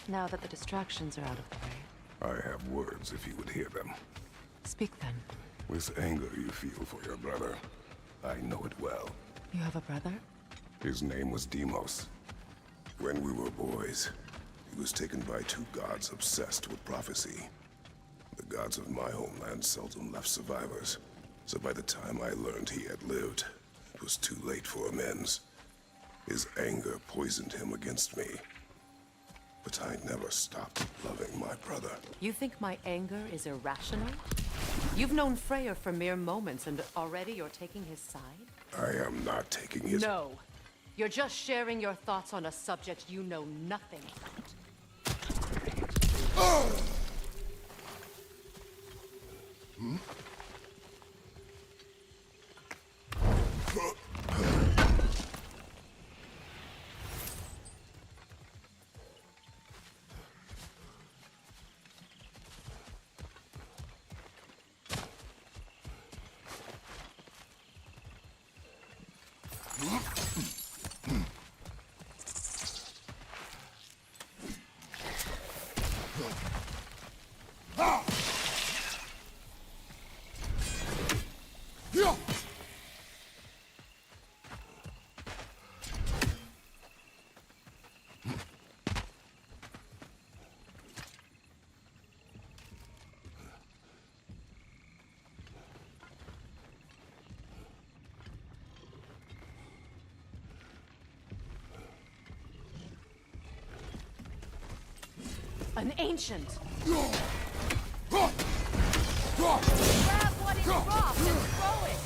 now that the distractions are out of the way. I have words if you would hear them. Speak then. This anger you feel for your brother, I know it well. You have a brother? His name was Deimos. When we were boys, he was taken by two gods obsessed with prophecy. The gods of my homeland seldom left survivors, so by the time I learned he had lived, it was too late for amends. His anger poisoned him against me. But I never stopped loving my brother. You think my anger is irrational? You've known Freyr for mere moments, and already you're taking his side? I am not taking his... No. You're just sharing your thoughts on a subject you know nothing about. Hmm? An ancient! Grab what is dropped and throw it!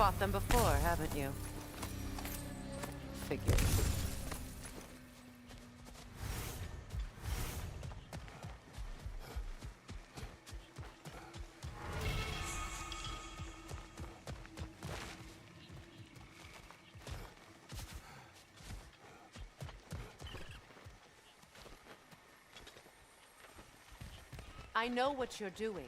Fought them before, haven't you? Figured. I know what you're doing.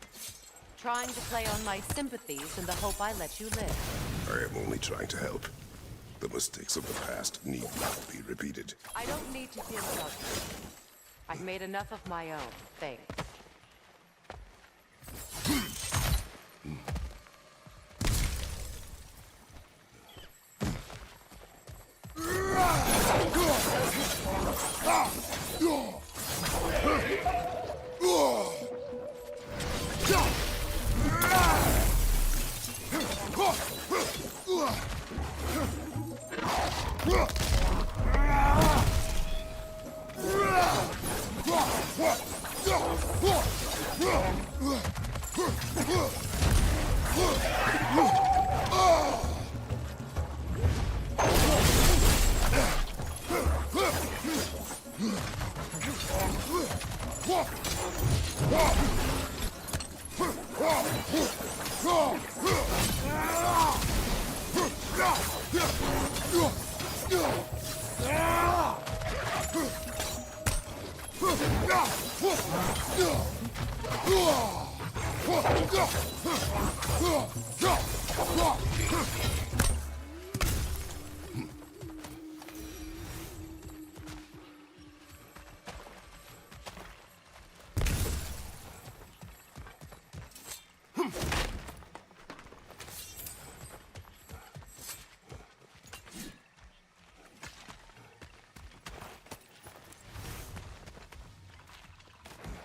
Trying to play on my sympathies in the hope I let you live. I am only trying to help. The mistakes of the past need not be repeated. I don't need to feel selfish. I've made enough of my own, thanks.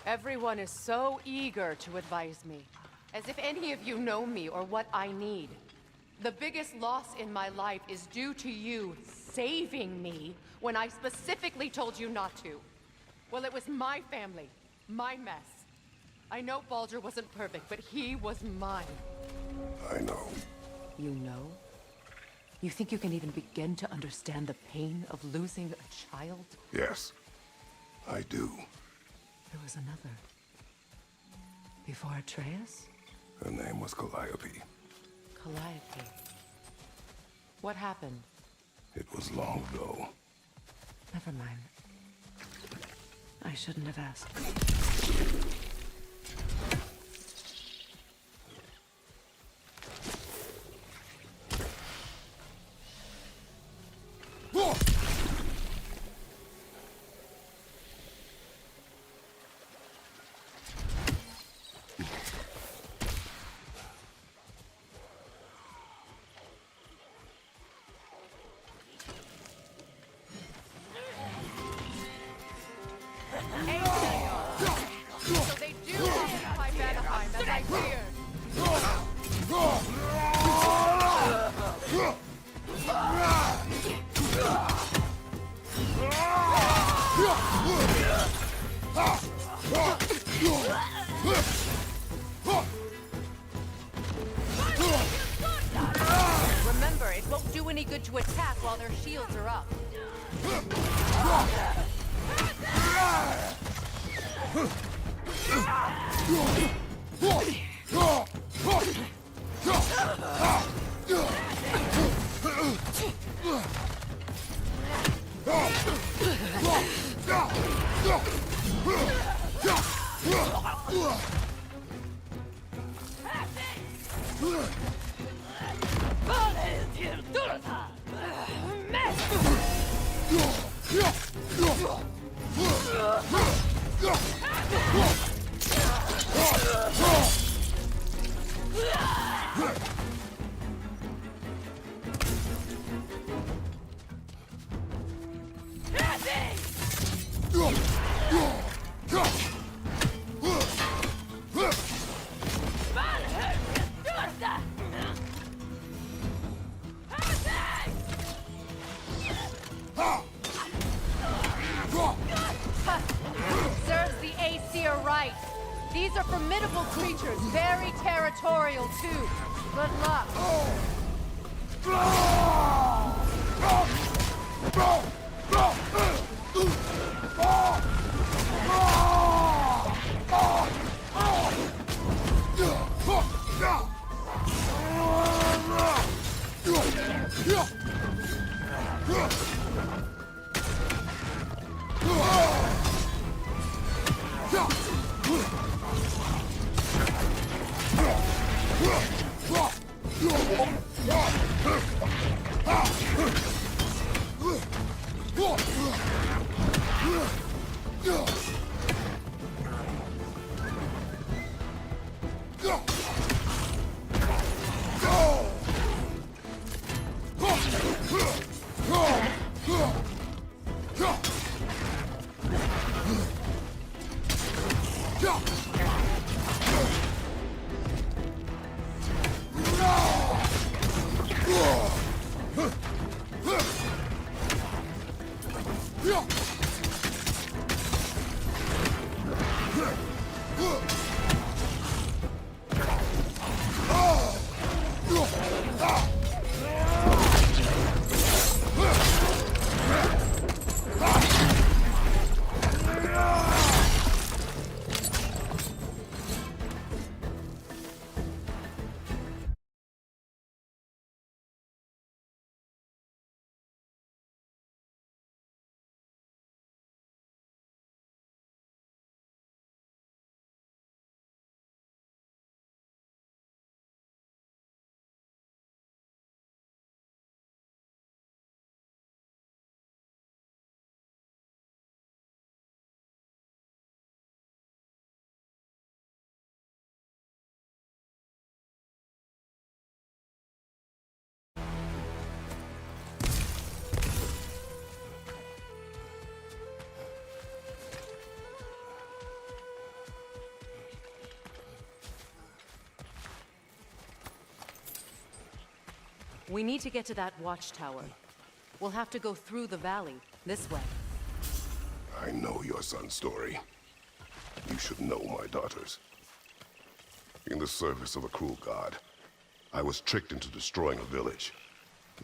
Everyone is so eager to advise me, as if any of you know me or what I need. The biggest loss in my life is due to you saving me when I specifically told you not to. Well, it was my family, my mess. I know Baldur wasn't perfect, but he was mine. I know. You know? You think you can even begin to understand the pain of losing a child? Yes, I do. There was another. Before Atreus? Her name was Calliope. Calliope. What happened? It was long ago. Never mind. I shouldn't have asked. So they do occupy Vanaheim, as I feared. Remember, it won't do any good to attack while their shields are up. Serves the Aesir right. These are formidable creatures, very territorial too. Good luck. We need to get to that watchtower. We'll have to go through the valley, this way. I know your son's story. You should know my daughter's. In the service of a cruel god, I was tricked into destroying a village,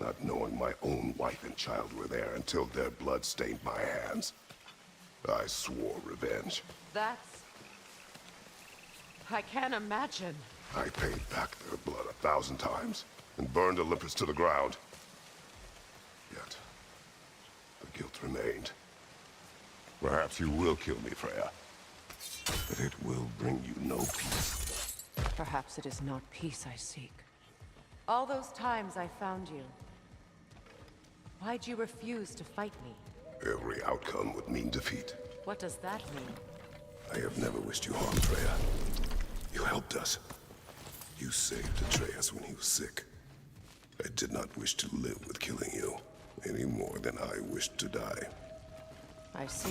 not knowing my own wife and child were there until their blood stained my hands. I swore revenge. I can't imagine. I paid back their blood 1,000 times and burned Olympus to the ground. Yet, the guilt remained. Perhaps you will kill me, Freya, but it will bring you no peace. Perhaps it is not peace I seek. All those times I found you, why'd you refuse to fight me? Every outcome would mean defeat. What does that mean? I have never wished you harm, Freya. You helped us. You saved Atreus when he was sick. I did not wish to live with killing you, any more than I wished to die. I see.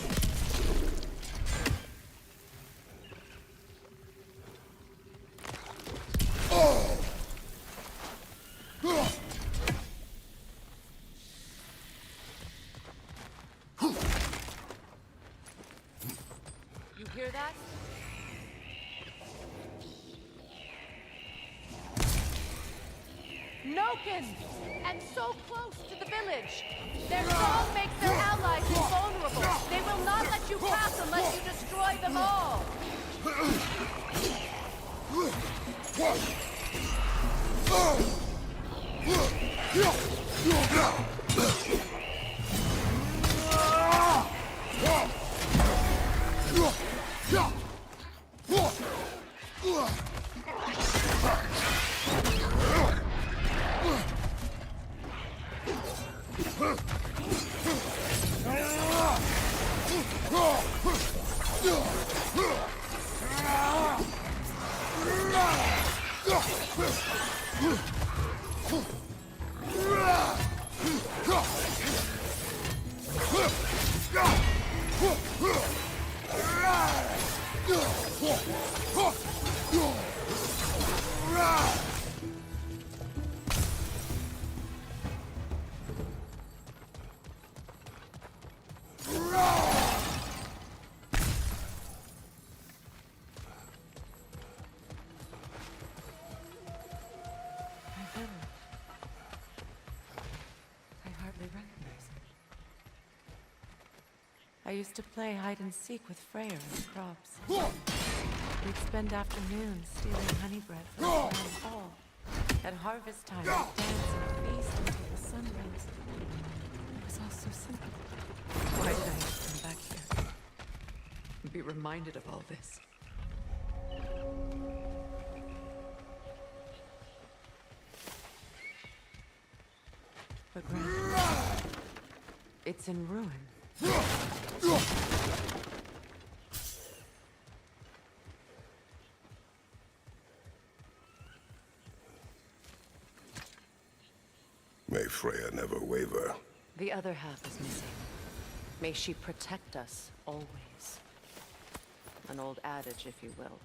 You hear that? Noken! And so close to the village! Their song makes their allies invulnerable! They will not let you pass unless you destroy them all! I used to play hide and seek with Freya in the crops. We'd spend afternoons stealing honey bread from the town hall. At harvest time, we'd dance and feast until the sun rose. It was all so simple. Why did I have to come back here? And be reminded of all this? The ground. It's in ruin. May Freya never waver. The other half is missing. May she protect us always. An old adage, if you will.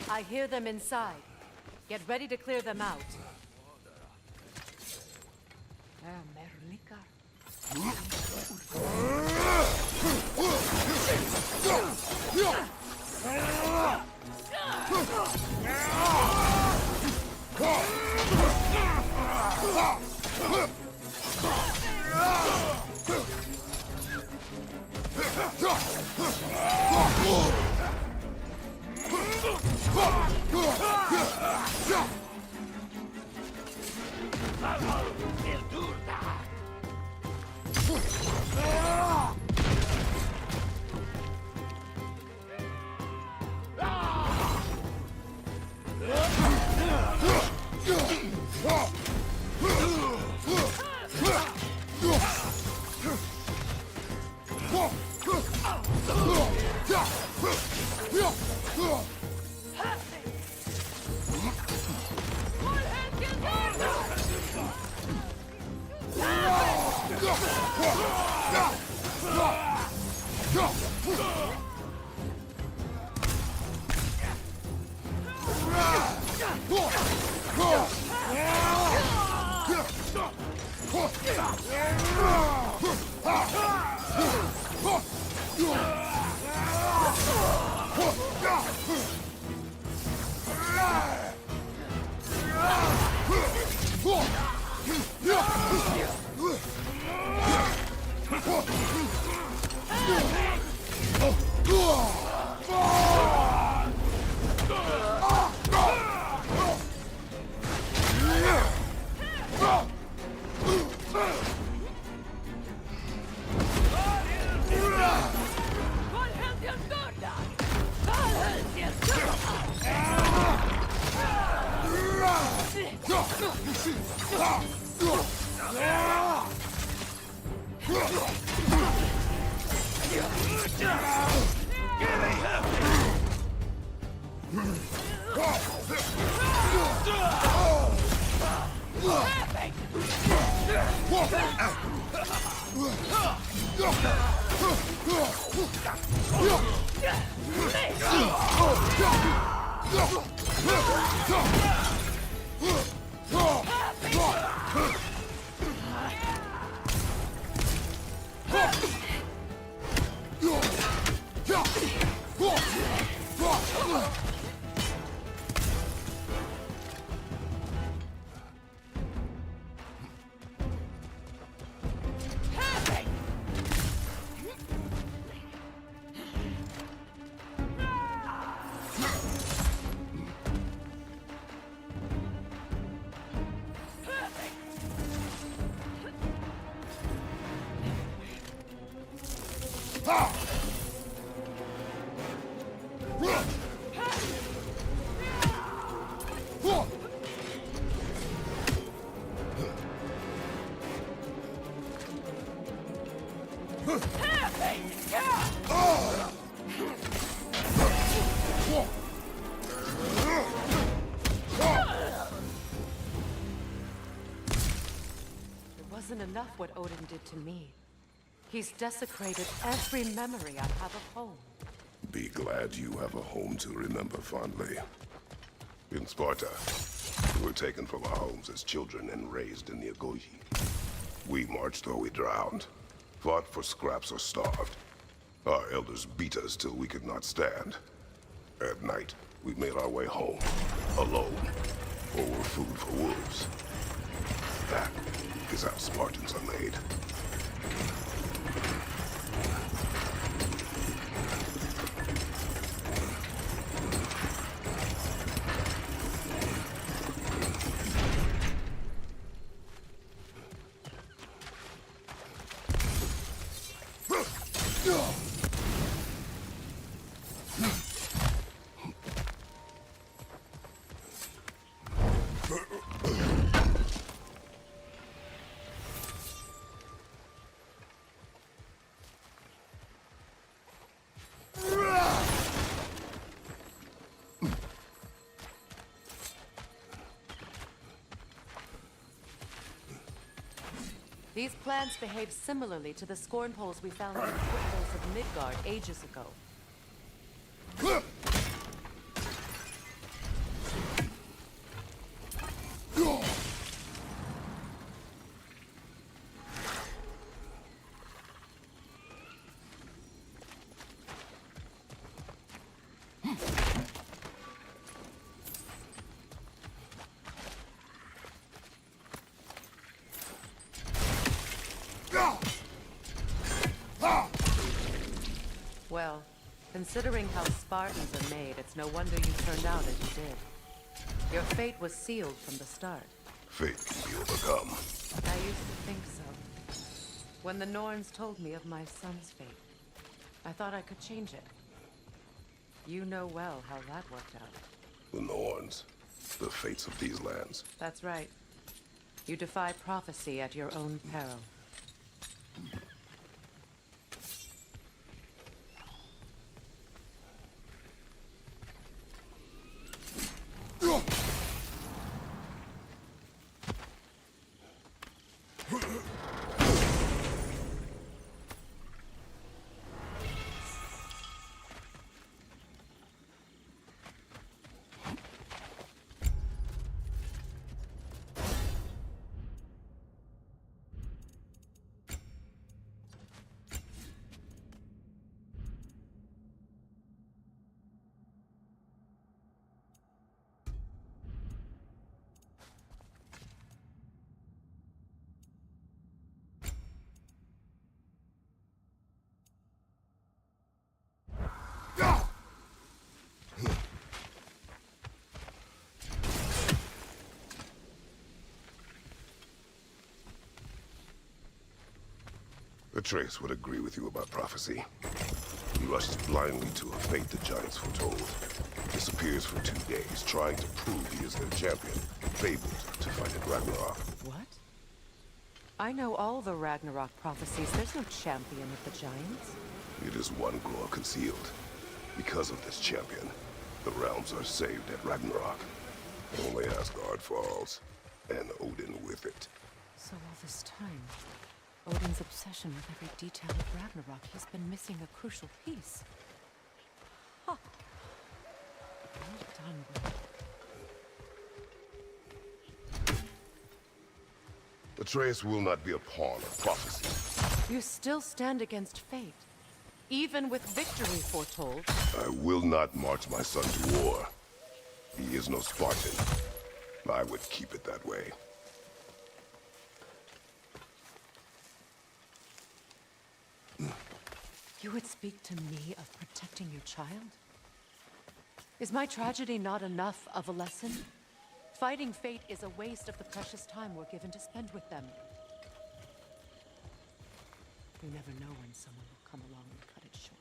I hear them inside. Get ready to clear them out. Wasn't enough what Odin did to me. He's desecrated every memory I have of home. Be glad you have a home to remember fondly. In Sparta, we were taken from our homes as children and raised in the Agogi. We marched or we drowned, fought for scraps or starved. Our elders beat us till we could not stand. At night, we made our way home, alone, or were food for wolves. That is how Spartans are made. These plants behave similarly to the scorn poles we found in the foothills of Midgard ages ago. Well, considering how Spartans are made, it's no wonder you turned out as you did. Your fate was sealed from the start. Fate can be overcome. I used to think so. When the Norns told me of my son's fate, I thought I could change it. You know well how that worked out. The Norns. The fates of these lands. That's right. You defy prophecy at your own peril. Atreus would agree with you about prophecy. He rushes blindly to a fate the giants foretold. Disappears for 2 days, trying to prove he is their champion, fabled to fight at Ragnarok. What? I know all the Ragnarok prophecies. There's no champion of the giants. It is one gore concealed. Because of this champion, the realms are saved at Ragnarok. Only Asgard falls, and Odin with it. So all this time, Odin's obsession with every detail of Ragnarok, he's been missing a crucial piece. Huh. Well done, boy. Atreus will not be a pawn of prophecy. You still stand against fate, even with victory foretold. I will not march my son to war. He is no Spartan. I would keep it that way. You would speak to me of protecting your child? Is my tragedy not enough of a lesson? Fighting fate is a waste of the precious time we're given to spend with them. We never know when someone will come along and cut it short.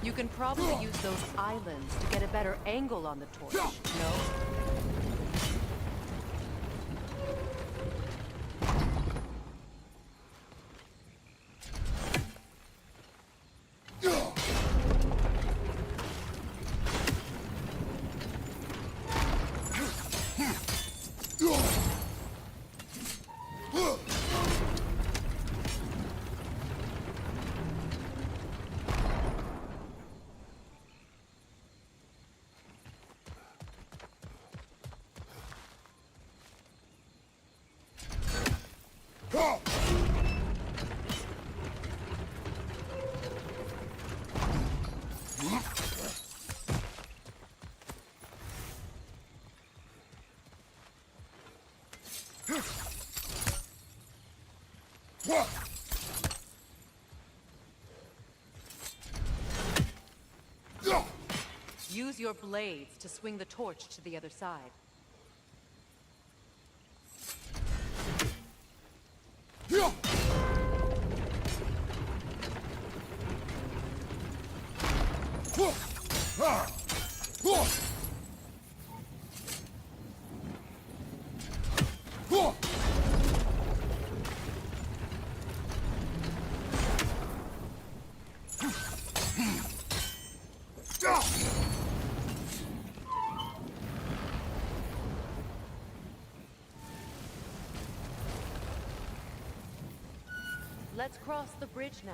You can probably use those islands to get a better angle on the torch, no? use your blades to swing the torch to the other side. Let's cross the bridge now.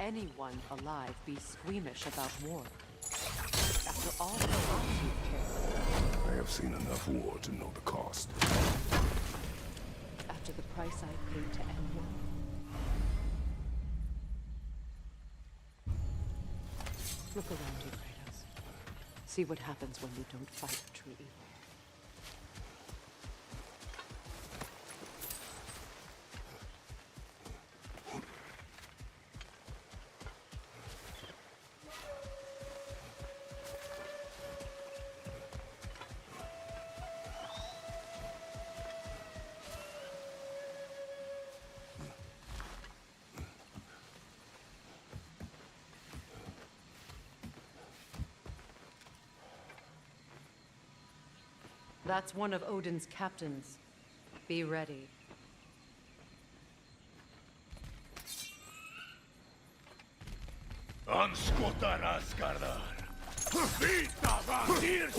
Anyone alive be squeamish about war? After all the lives you've carried. I have seen enough war to know the cost. After the price I paid to end war. Look around you, Kratos. See what happens when you don't fight true evil. That's one of Odin's captains. Be ready. Anskotar Asgardar. Vita vandir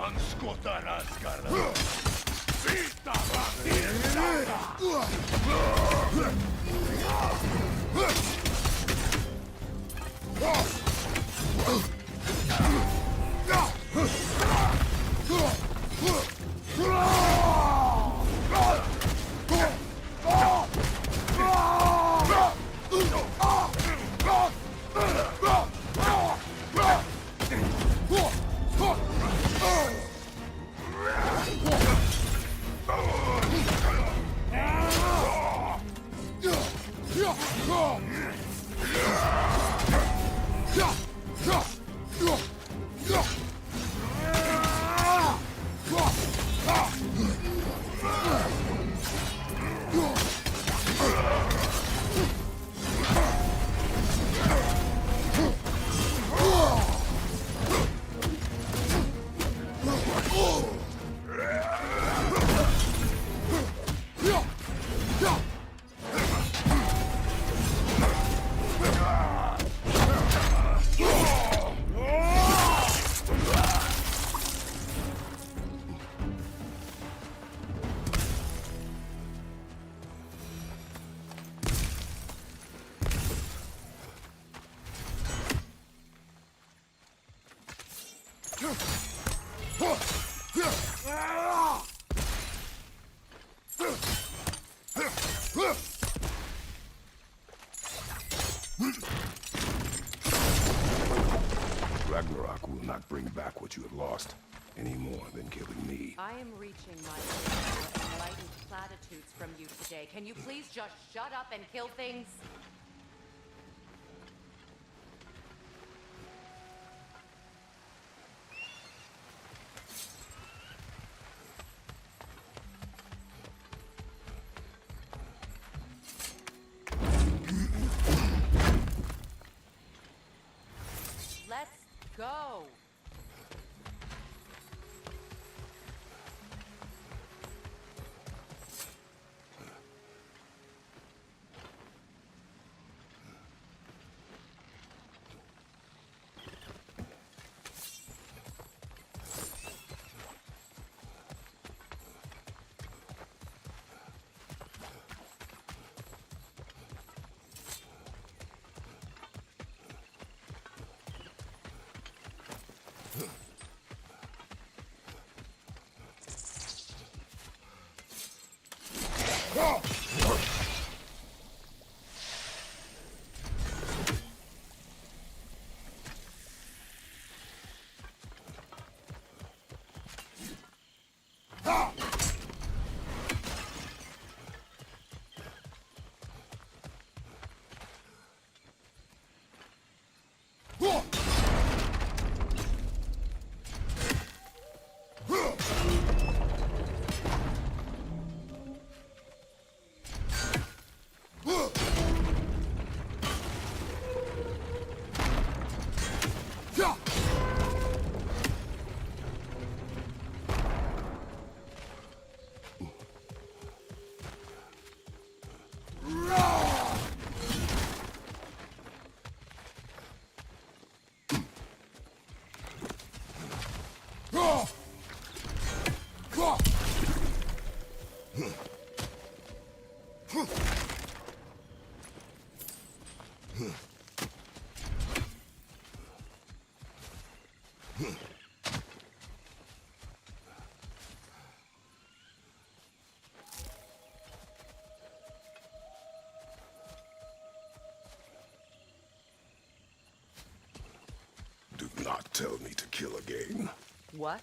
Anskotar Asgardar. Vita vandir Ragnarok will not bring back what you have lost, any more than killing me. I am reaching my limit of enlightened platitudes from you today. Can you please just shut up and kill things? Let's go. Do not tell me to kill again. What?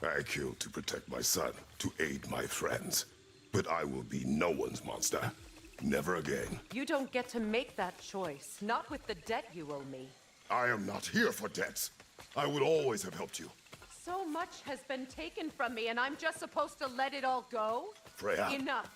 I killed to protect my son, to aid my friends. But I will be no one's monster. Never again. You don't get to make that choice. Not with the debt you owe me. I am not here for debts. I would always have helped you. So much has been taken from me, and I'm just supposed to let it all go? Freya. Enough.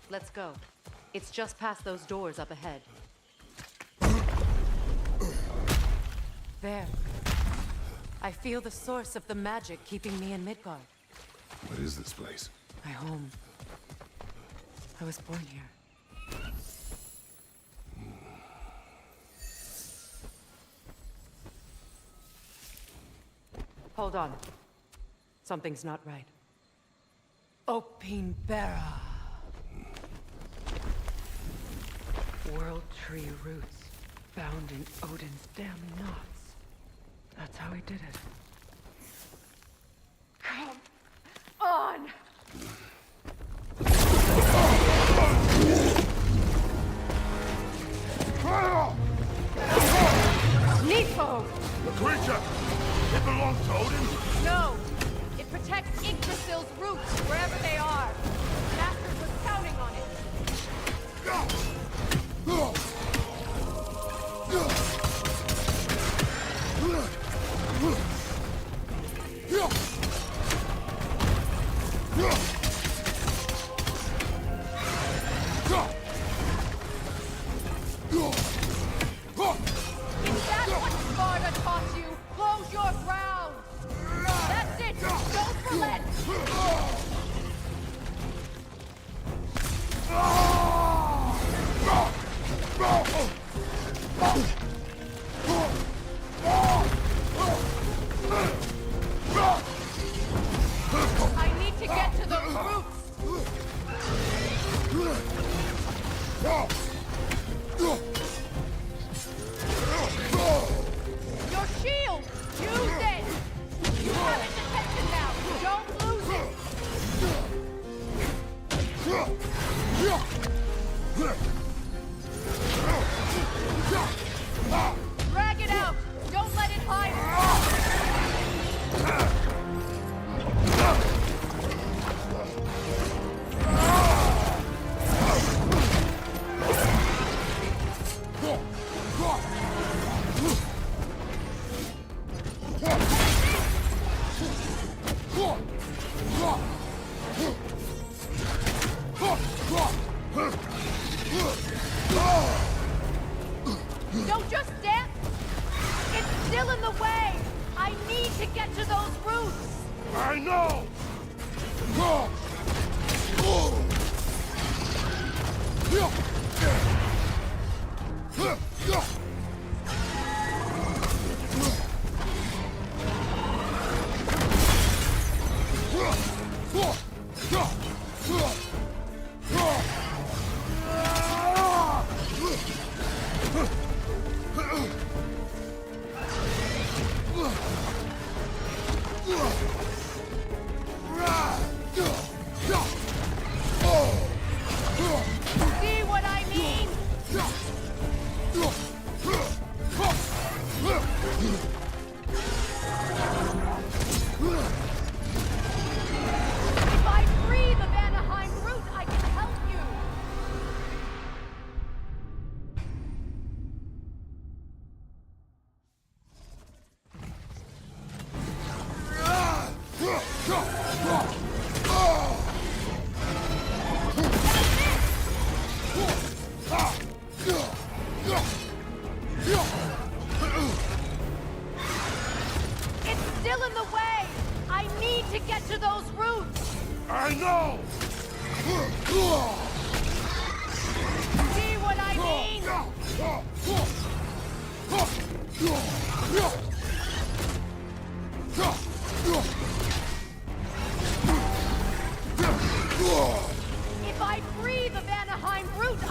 Let's go. It's just past those doors up ahead. There. I feel the source of the magic keeping me in Midgard. What is this place? My home. I was born here. Hold on. Something's not right. Opinbera. World tree roots found in Odin's damn knots. That's how he did it. Come on! Nepo! The creature! It belongs to Odin? No! It protects Yggdrasil's roots wherever they are. Masters was counting on it. Is that what Sparta taught you? Close your ground! That's it! Don't relent! I need to get to those roots! Your shield! Use it! You have its attention now! Don't lose it! Drag it out! Don't let it hide! Don't just dance! It's still in the way! I need to get to those roots! I know! See what I mean? If I free the Vanaheim route, I can help you! It's still in the way! I need to get to those roots! I know! See what I mean?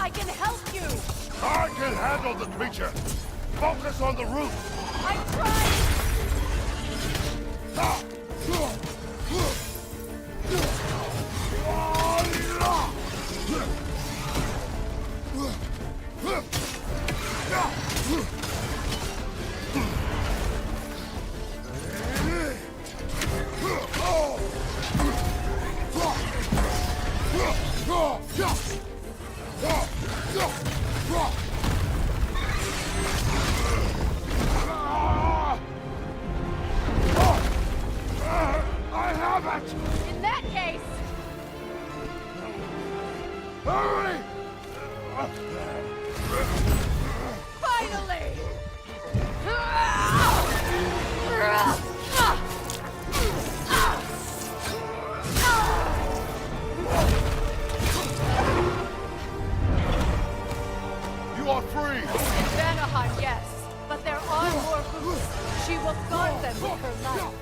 I can help you! I can handle the creature. Focus on the root. I'm trying! I have it! In that case, Hurry! finally! You are free! In Vanaheim, yes, but there are more hoops. She will guard them with her life.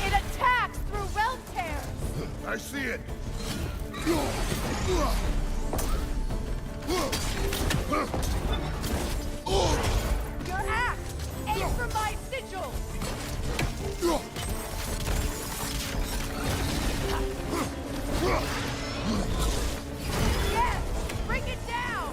It attacks through realm tears! I see it! Your axe! Aim for my sigil! Yes! Bring it down!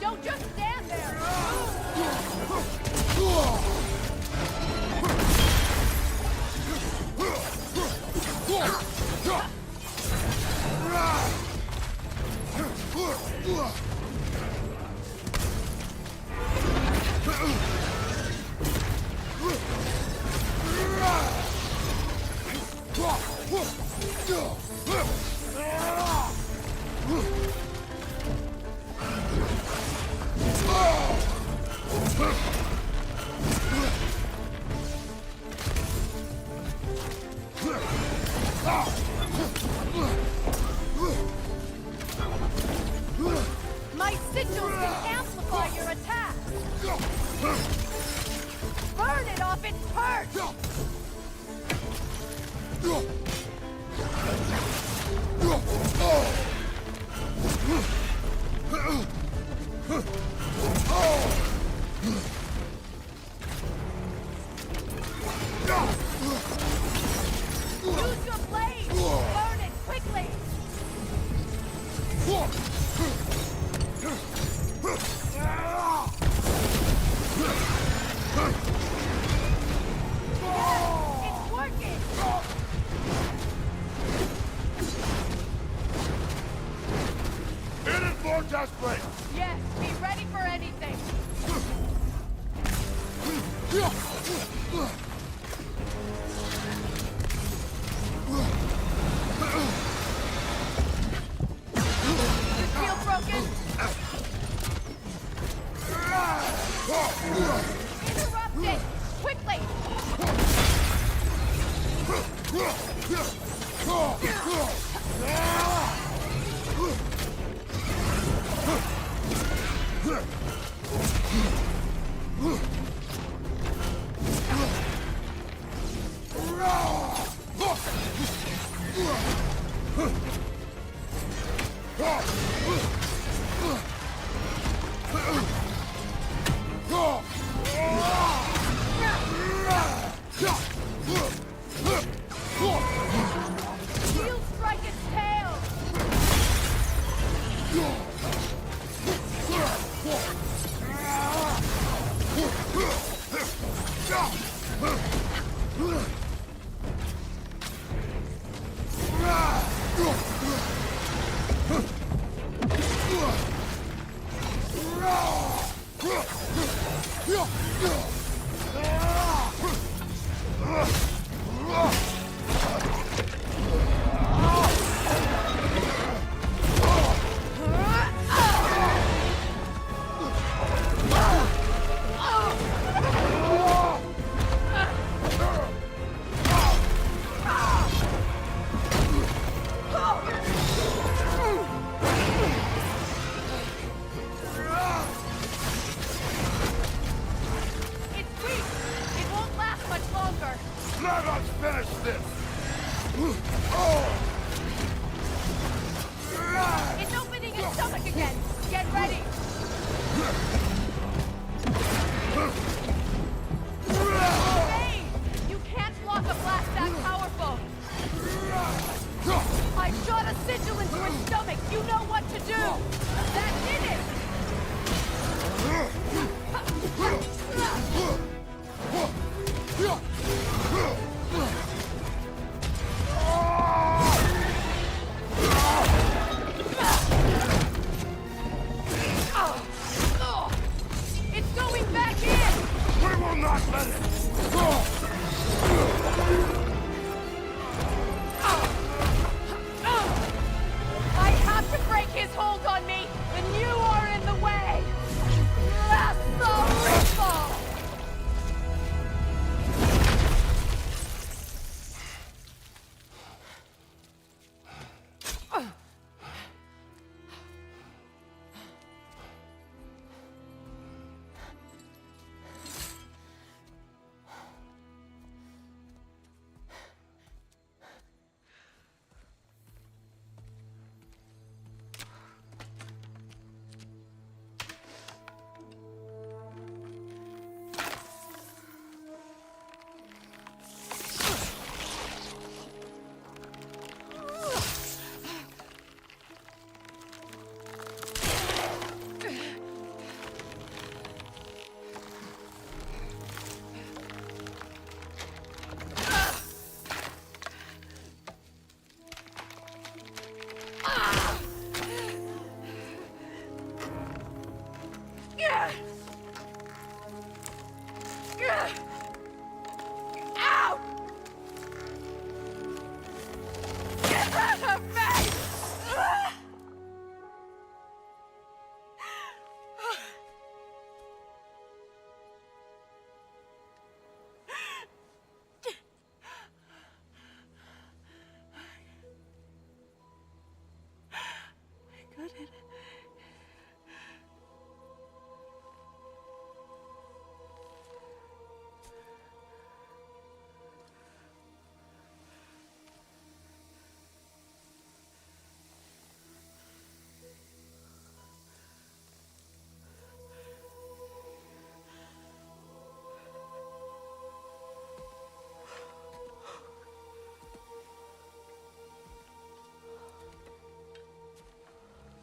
Don't just stand there! My sigils can amplify your attack! Burn it off its perch! Use your blade! Burn it quickly! It's working! Hit it more desperate! Yes, be ready for anything! Feel broken? Interrupt it! Quickly! It's weak. It won't last much longer. Let us finish this! It's opening its stomach again. Get ready. Hey! You can't block a blast that powerful. I shot a sigil into her stomach. You know what to do. That did it. It's going back in. We will not let it! I have to break his hold on me, and you are in the way. That's the ripple. Out! Get out of me! I got it.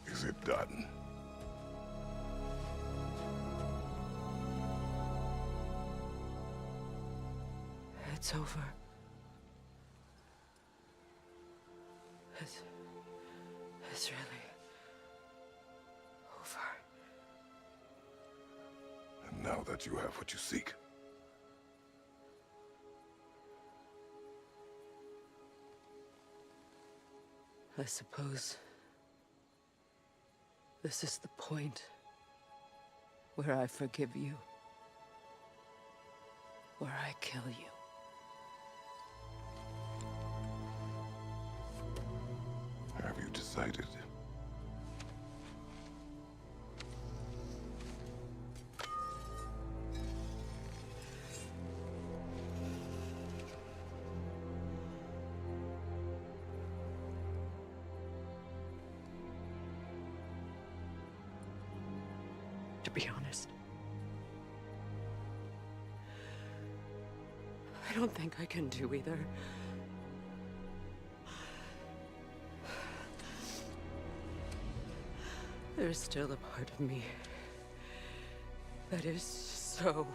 Is it done? It's over. It's really over. And now that you have what you seek, I suppose this is the point where I forgive you, where I kill you. have you decided? To be honest, I don't think I can do either. There's still a part of me that is so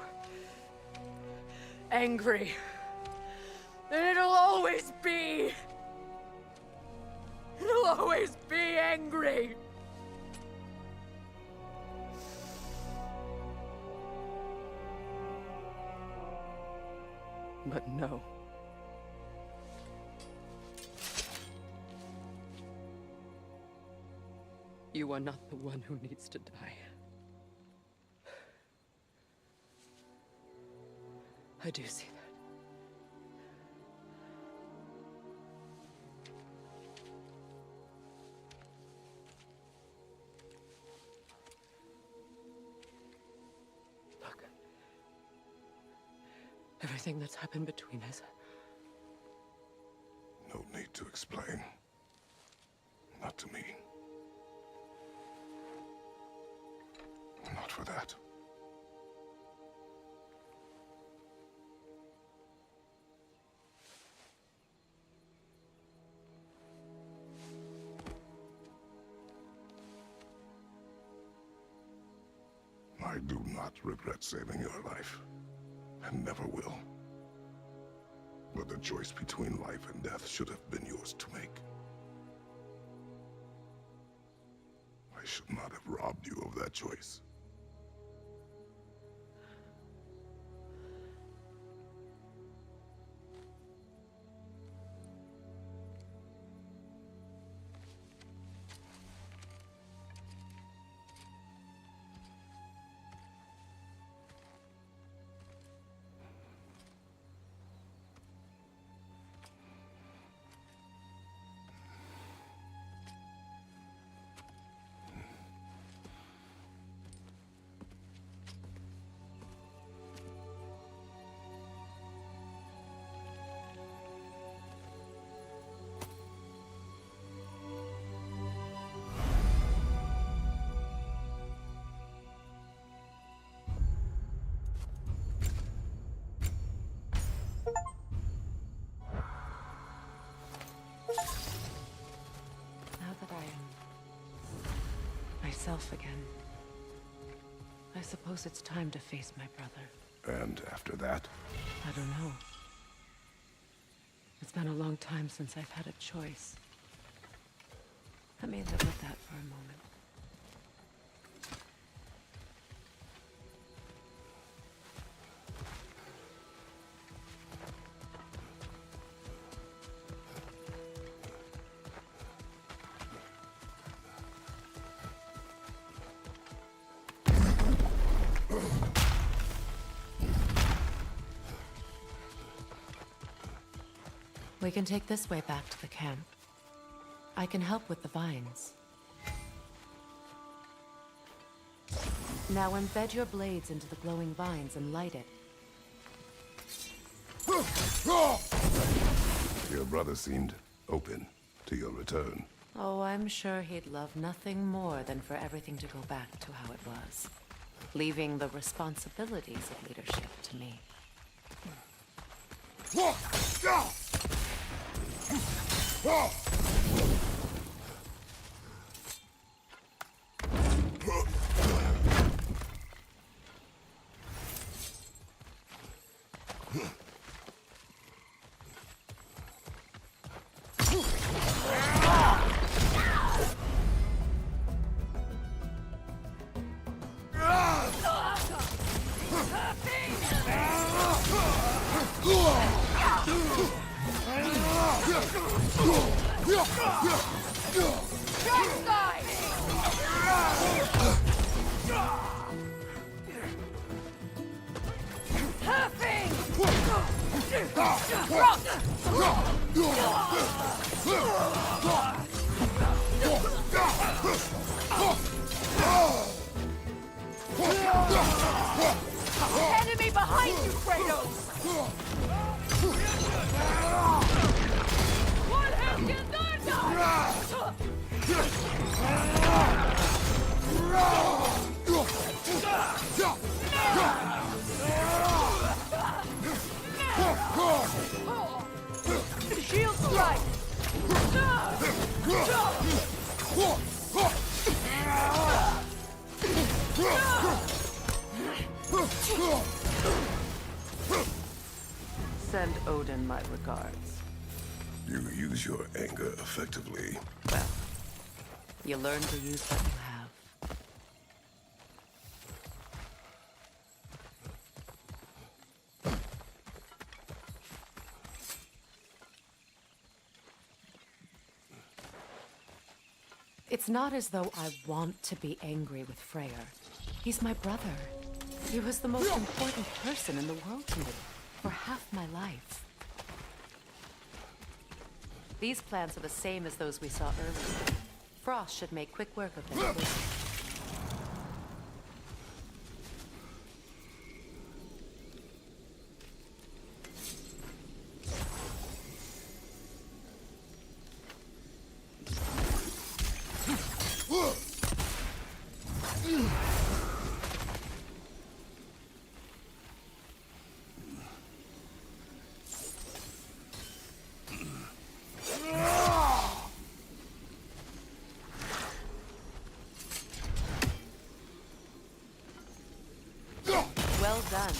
angry. And it'll always be. It'll always be angry. But no. You are not the one who needs to die. I do see that. Look. Everything that's happened between us. No need to explain. Not to me. Not for that. I do not regret saving your life, and never will. But the choice between life and death should have been yours to make. I should not have robbed you of that choice. Now that I am myself again, I suppose it's time to face my brother. And after that? I don't know. It's been a long time since I've had a choice. Let me live with that for a moment. We can take this way back to the camp. I can help with the vines. Now embed your blades into the glowing vines and light it. Your brother seemed open to your return. Oh, I'm sure he'd love nothing more than for everything to go back to how it was, leaving the responsibilities of leadership to me. Enemy behind you, Kratos! One hand in the shield strike! Send Odin my regards. You use your anger effectively. Well, you learn to use what you have. It's not as though I want to be angry with Freyr. He's my brother. He was the most important person in the world to me for half my life. These plans are the same as those we saw earlier. Frost should make quick work of them. Well done.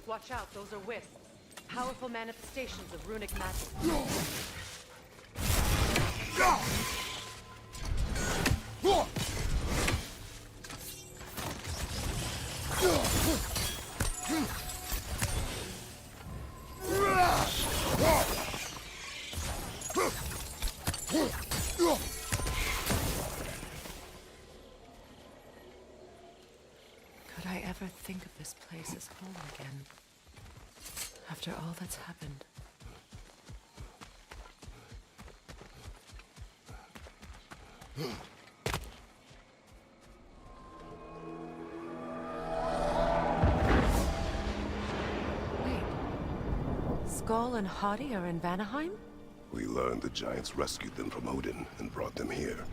Watch out, those are wisps. Powerful manifestations of runic magic. Could I ever think of this place as home again? After all that's happened. Wait. Skull and Hati are in Vanaheim? We learned the giants rescued them from Odin and brought them here.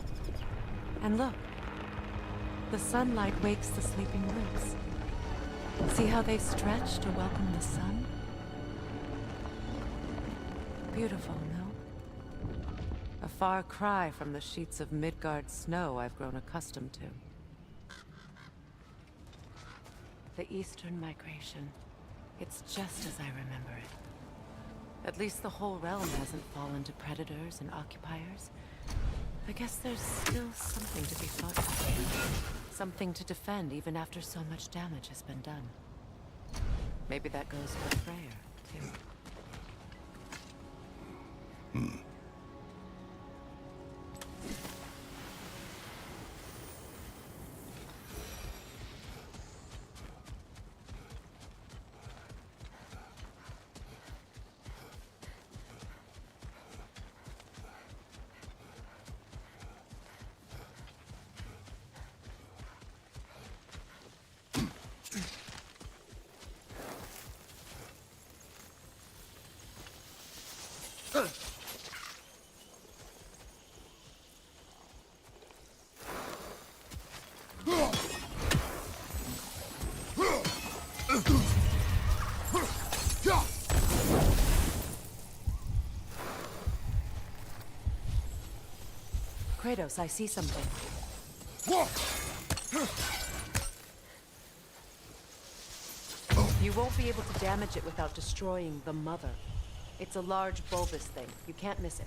And look. The sunlight wakes the sleeping roots. See how they stretch to welcome the sun? Beautiful, no? A far cry from the sheets of Midgard snow I've grown accustomed to. The Eastern migration. It's just as I remember it. At least the whole realm hasn't fallen to predators and occupiers. I guess there's still something to be fought for. Something to defend even after so much damage has been done. Maybe that goes for Freyr, too. Kratos, I see something. You won't be able to damage it without destroying the mother. It's a large bulbous thing. You can't miss it.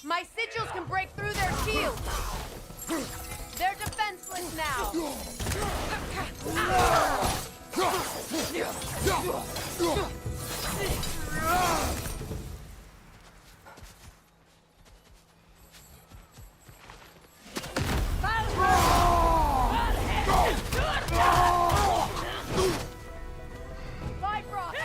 My sigils can break through their shields! They're defenseless now! Bifrost,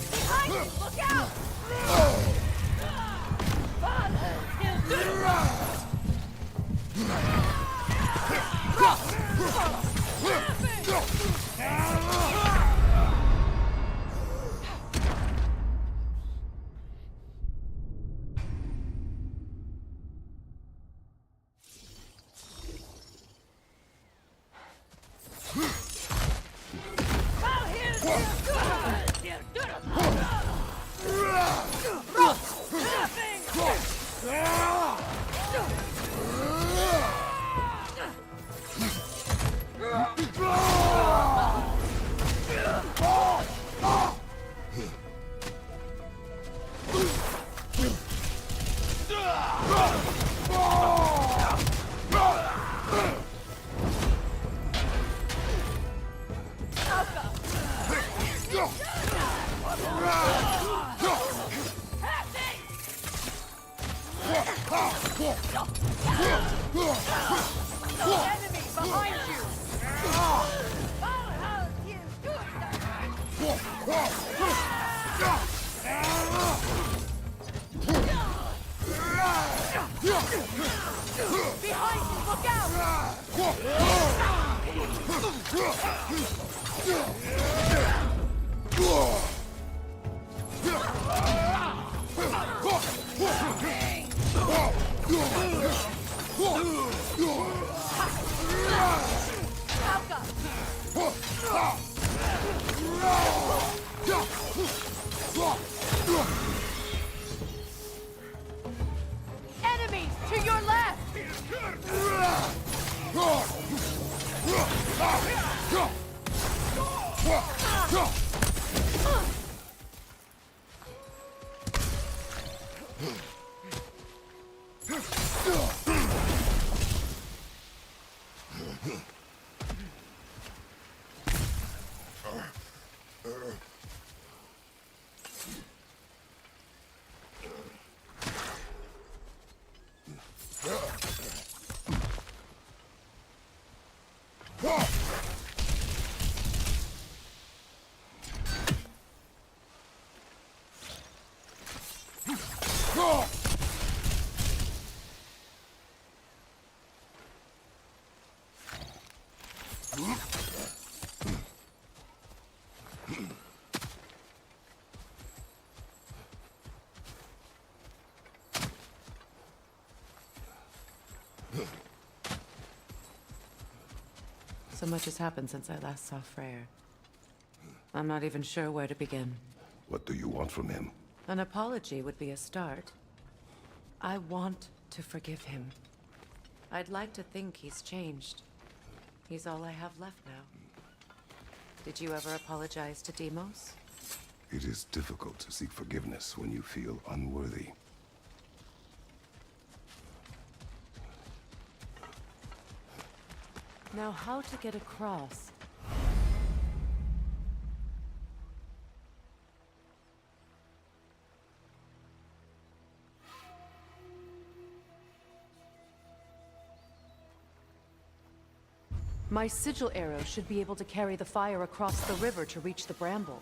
Behind you! Look out! Enemy behind you! Behind you, look out! Enemies to your left! So much has happened since I last saw Freyr. I'm not even sure where to begin. What do you want from him? An apology would be a start. I want to forgive him. I'd like to think he's changed. He's all I have left now. Did you ever apologize to Deimos? It is difficult to seek forgiveness when you feel unworthy. Now, how to get across? My sigil arrow should be able to carry the fire across the river to reach the bramble.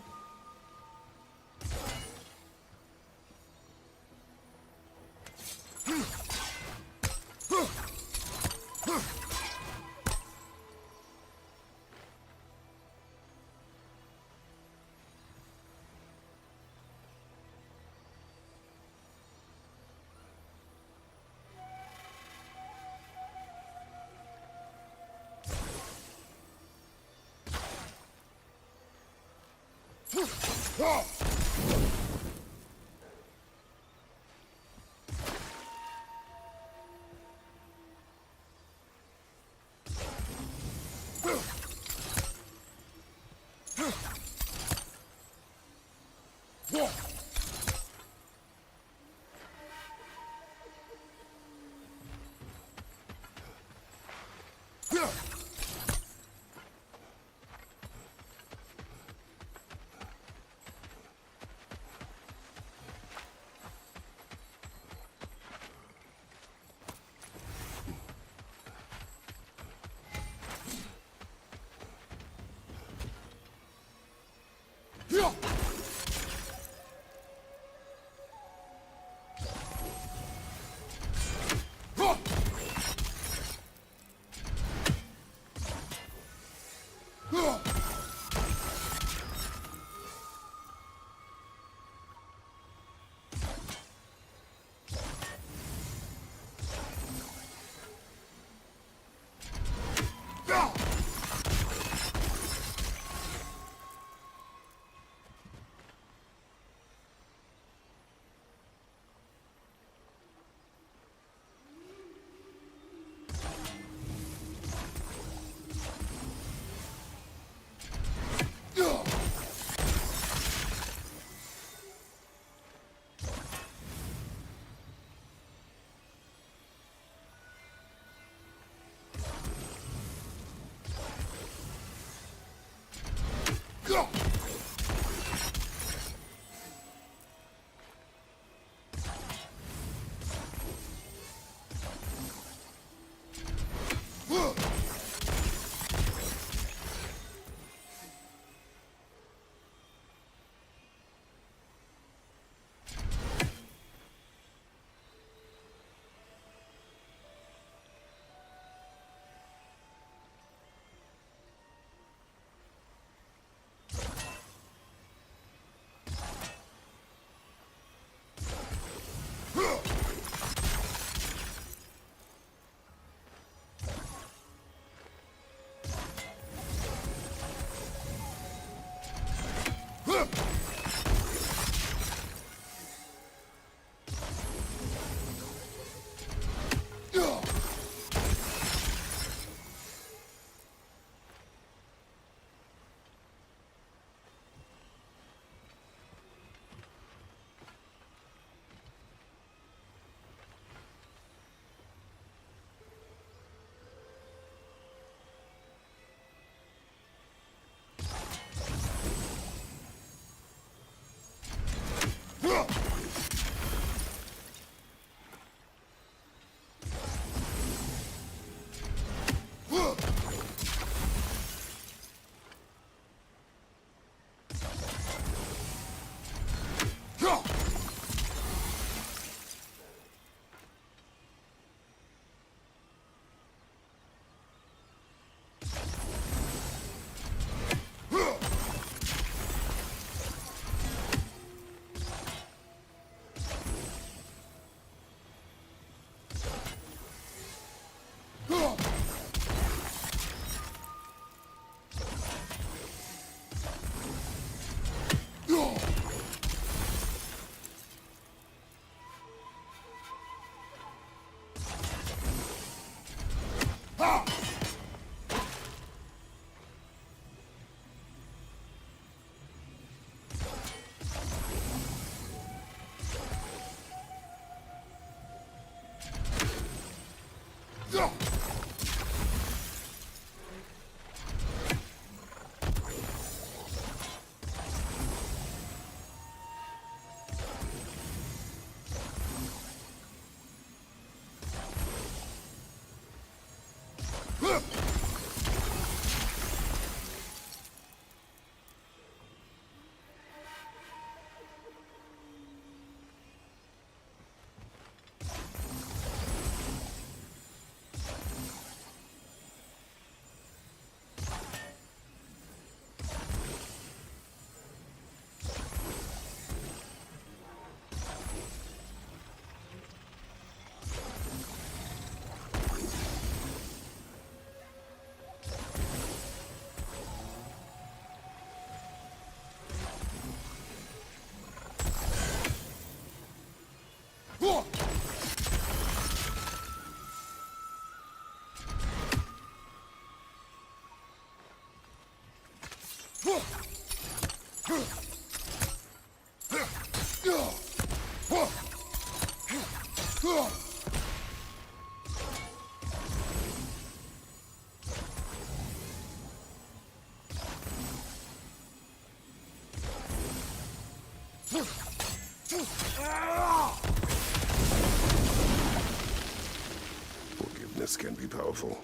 Forgiveness can be powerful,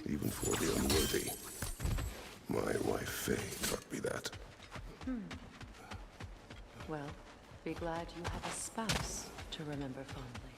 even for the unworthy. My wife Faye taught me that. Well, be glad you have a spouse to remember fondly.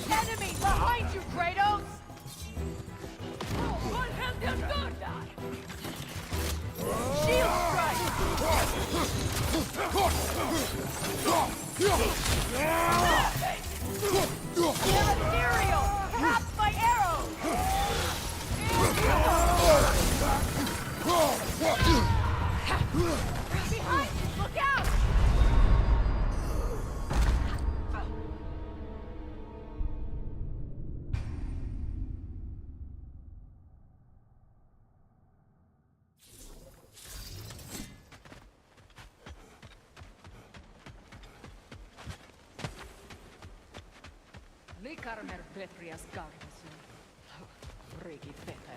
Enemy behind you, Kratos! Shield strike! Ethereal! Perhaps by arrows! Behind you! Look out! Likarmer Petrias Gargasun. Rigi Peter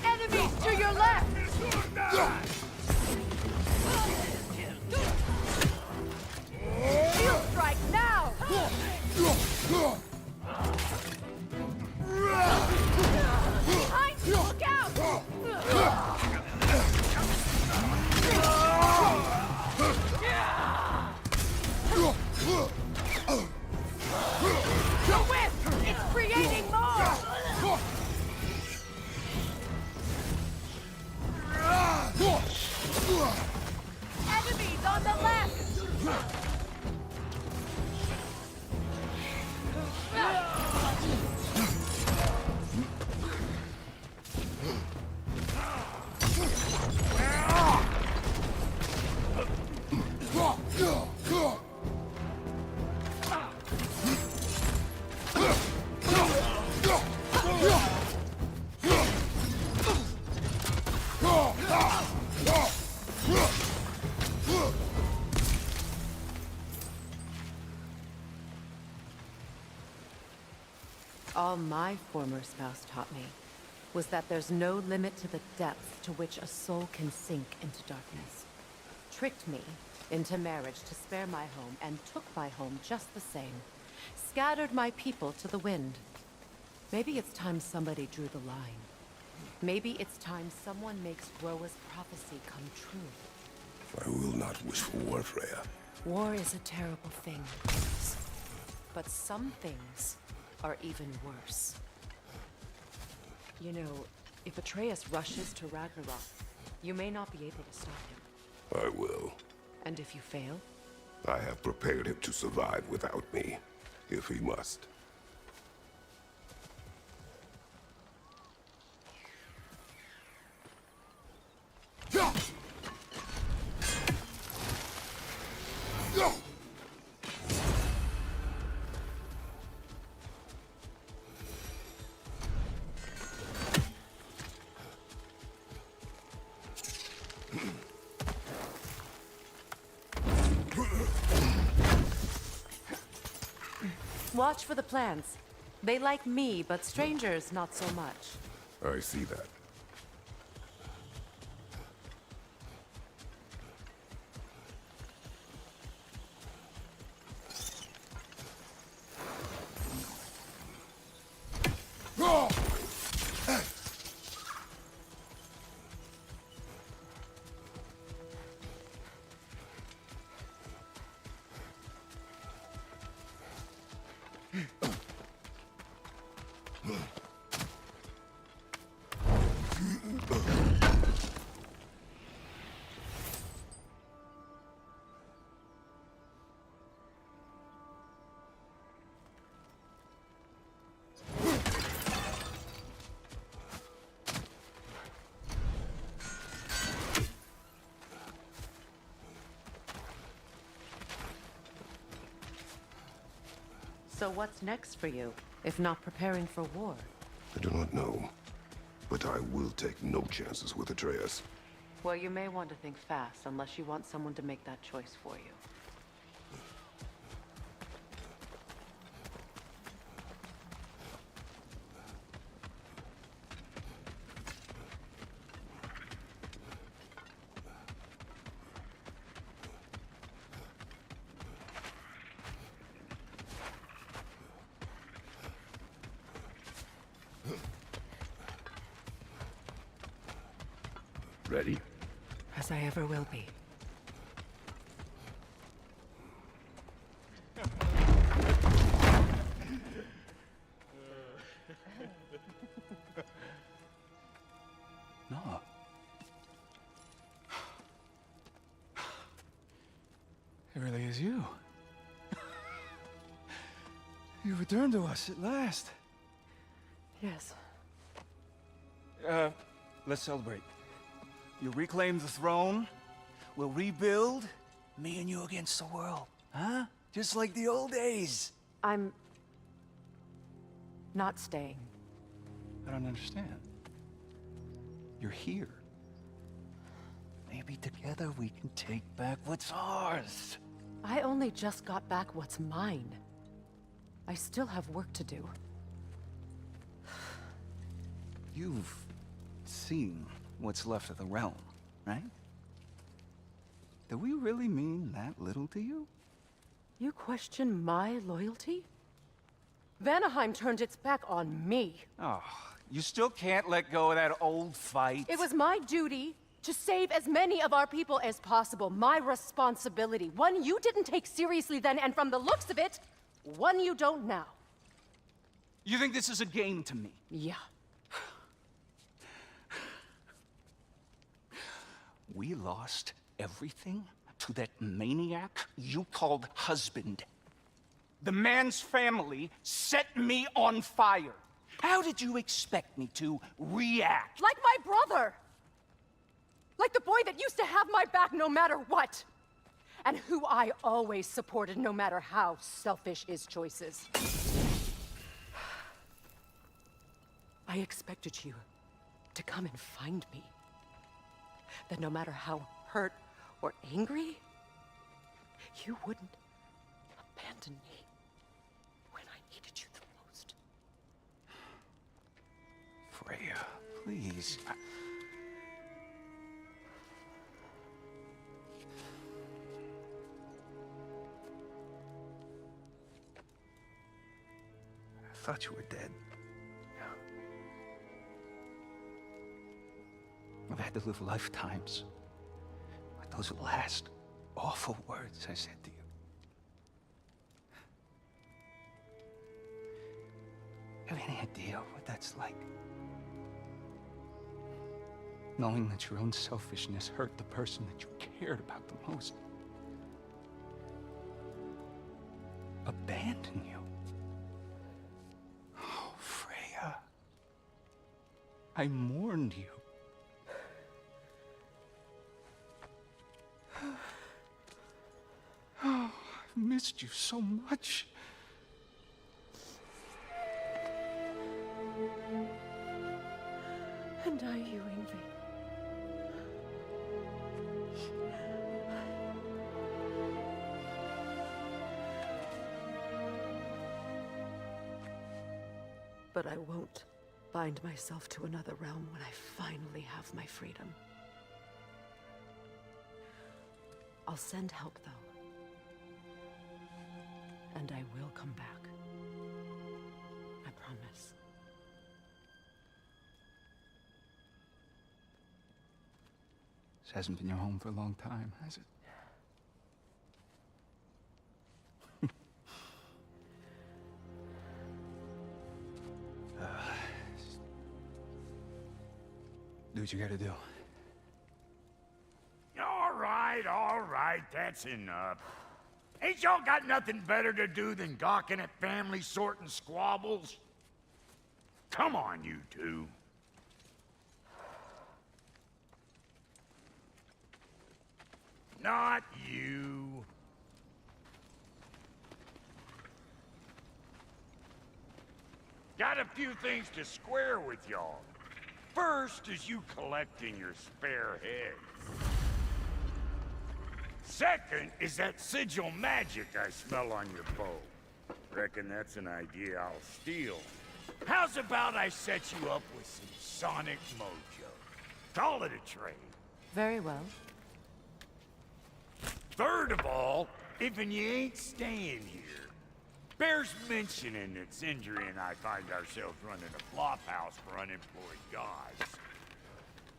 Enemies to your left! Shield strike now! Behind you, look out! The whip! It's creating more! Enemies on the left! All my former spouse taught me was that there's no limit to the depth to which a soul can sink into darkness. Tricked me into marriage to spare my home and took my home just the same. Scattered my people to the wind. Maybe it's time somebody drew the line. Maybe it's time someone makes Groa's prophecy come true. I will not wish for war, Freya. War is a terrible thing. But some things are even worse. You know, if Atreus rushes to Ragnarok, you may not be able to stop him. I will. And if you fail? I have prepared him to survive without me, if he must. Watch for the plants. They like me, but strangers not so much. I see that. So what's next for you, if not preparing for war? I do not know, but I will take no chances with Atreus. Well, you may want to think fast, unless you want someone to make that choice for you. Ready? As I ever will be. No. It really is you. You returned to us at last. Yes. Let's celebrate. You reclaim the throne, we'll rebuild, me and you against the world. Huh? Just like the old days. I'm not staying. I don't understand. You're here. Maybe together we can take back what's ours. I only just got back what's mine. I still have work to do. You've seen what's left of the realm, right? Do we really mean that little to you? You question my loyalty? Vanaheim turned its back on me. Oh, you still can't let go of that old fight? It was my duty to save as many of our people as possible. My responsibility. One you didn't take seriously then, and from the looks of it, one you don't now. You think this is a game to me? Yeah. We lost everything to that maniac you called husband. The man's family set me on fire. How did you expect me to react? Like my brother! Like the boy that used to have my back no matter what! And who I always supported no matter how selfish his choices. I expected you to come and find me. That no matter how hurt or angry, you wouldn't abandon me when I needed you the most. Please. I thought you were dead. I've had to live lifetimes with those last awful words I said to you. Have any idea what that's like? Knowing that your own selfishness hurt the person that you cared about the most. Abandon you. Oh, Freya. I mourned you. Oh, I've missed you so much. And are you, Ingvi? But I won't bind myself to another realm when I finally have my freedom. I'll send help, though. And I will come back. I promise. This hasn't been your home for a long time, has it? Do what you gotta do. All right, that's enough. Ain't y'all got nothing better to do than gawking at family sorting squabbles? Come on, you two. Not you. Got a few things to square with y'all. First is you collecting your spare heads. Second is that sigil magic I smell on your bow. Reckon that's an idea I'll steal. How's about I set you up with some sonic mojo? Call it a trade. Very well. Third of all, if you ain't staying here, bears mentioning that Sindri and I find ourselves running a flophouse for unemployed gods.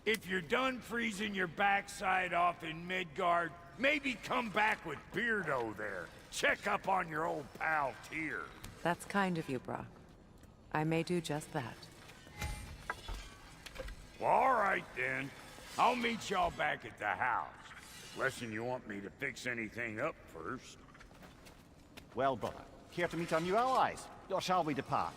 If you're done freezing your backside off in Midgard, maybe come back with Beardo there. Check up on your old pal Tyr. That's kind of you, Brock. I may do just that. Well, all right then. I'll meet y'all back at the house. Unless you want me to fix anything up first. Well, brother, care to meet our new allies? Or shall we depart?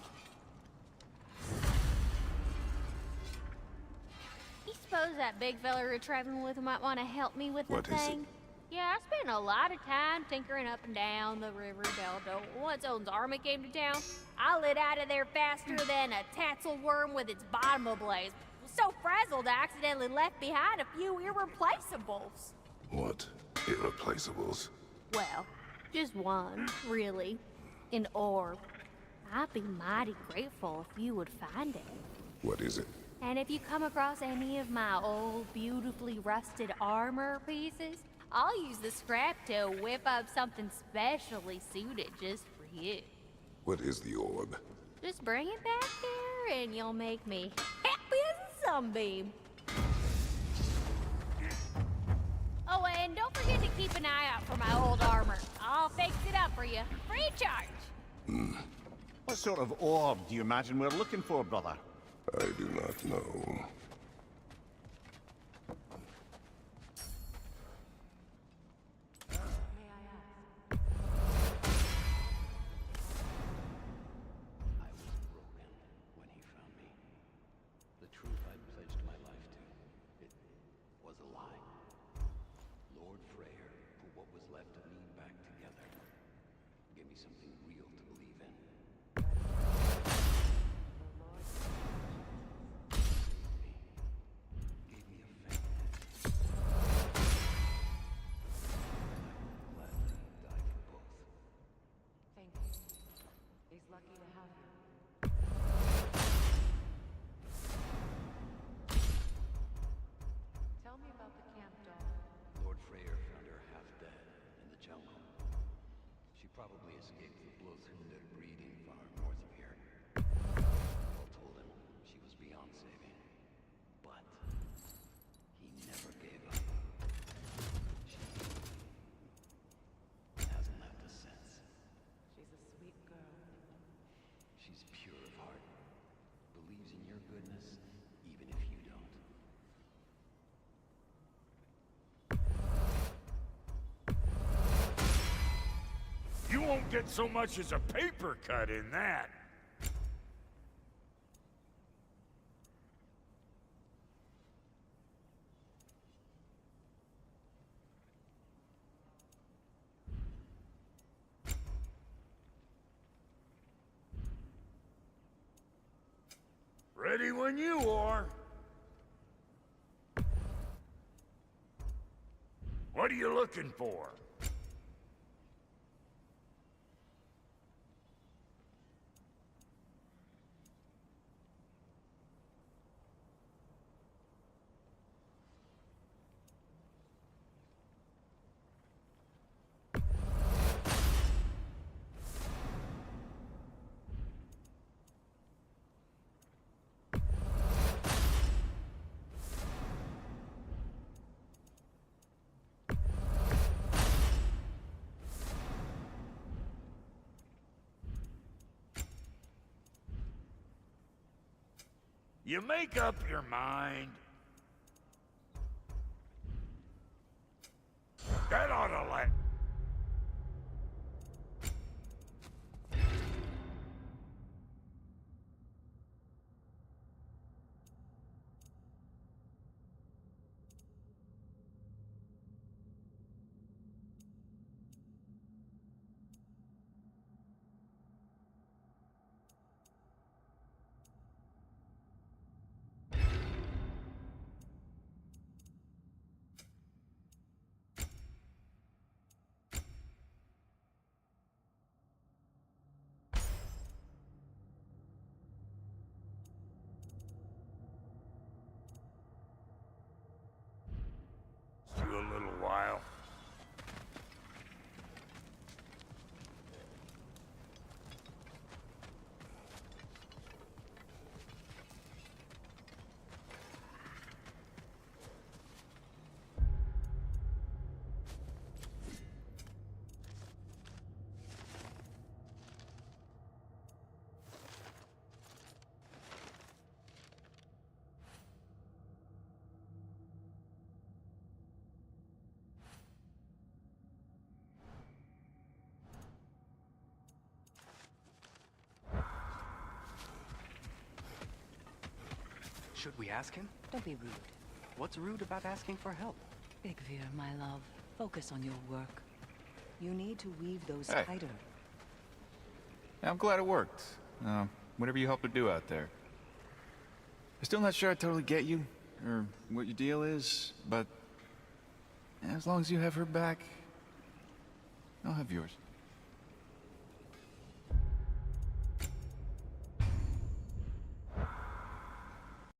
You suppose that big fella we're traveling with might want to help me with the What is it? thing? Yeah, I spent a lot of time tinkering up and down the river Delta. Once Odin's army came to town, I lit out of there faster than a tassel worm with its bottom ablaze. So frazzled I accidentally left behind a few irreplaceables. What? Irreplaceables? Well, just one, really. An orb. I'd be mighty grateful if you would find it. What is it? And if you come across any of my old, beautifully rusted armor pieces, I'll use the scrap to whip up something specially suited just for you. What is the orb? Just bring it back here and you'll make me happy as a sunbeam. Oh, and don't forget to keep an eye out for my old armor. I'll fix it up for you, free of charge. What sort of orb do you imagine we're looking for, brother? I do not know. Thank you. He's lucky to have you. She's pure of heart. Believes in your goodness, even if you don't. You won't get so much as a paper cut in that. Ready when you are. What are you looking for? You make up your mind. That ought to let. You a little while. Should we ask him? Don't be rude. What's rude about asking for help? Big Veer, my love, focus on your work. You need to weave those Hey. tighter. Yeah, I'm glad it worked. Whatever you helped her do out there. I'm still not sure I totally get you, or what your deal is, but as long as you have her back, I'll have yours.